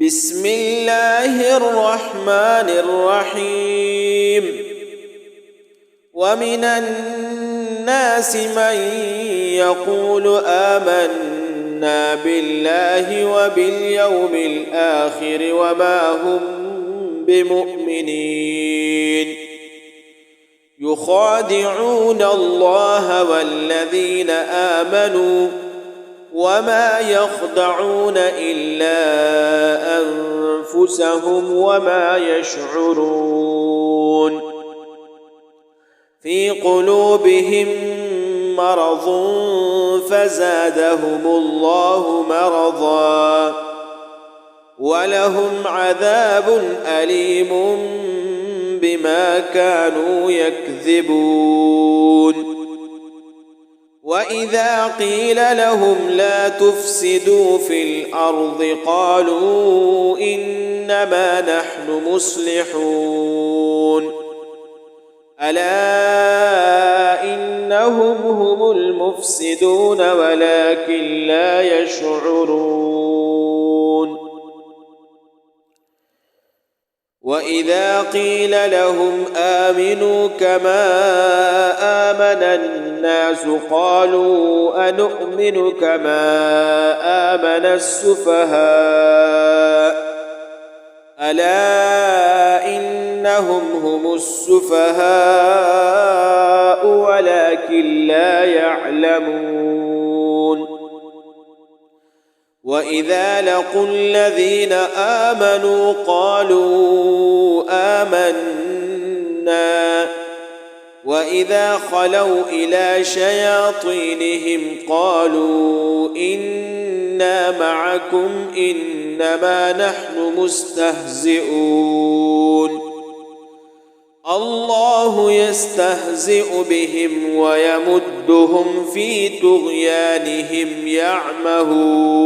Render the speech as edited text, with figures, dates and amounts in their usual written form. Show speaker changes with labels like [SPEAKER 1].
[SPEAKER 1] بسم الله الرحمن الرحيم ومن الناس من يقول آمنا بالله وباليوم الآخر وما هم بمؤمنين يخادعون الله والذين آمنوا وما يخدعون إلا أنفسهم وما يشعرون في قلوبهم مرض فزادهم الله مرضا ولهم عذاب أليم بما كانوا يكذبون وإذا قيل لهم لا تفسدوا في الأرض قالوا إنما نحن مصلحون ألا إنهم هم المفسدون ولكن لا يشعرون وإذا قيل لهم آمنوا كما آمن الناس قالوا أنؤمن كما آمن السفهاء ألا إنهم هم السفهاء ولكن لا يعلمون وإذا لقوا الذين آمنوا قالوا آمنا وإذا خلوا إلى شياطينهم قالوا إنا معكم إنما نحن مستهزئون الله يستهزئ بهم ويمدهم في طغيانهم يعمهون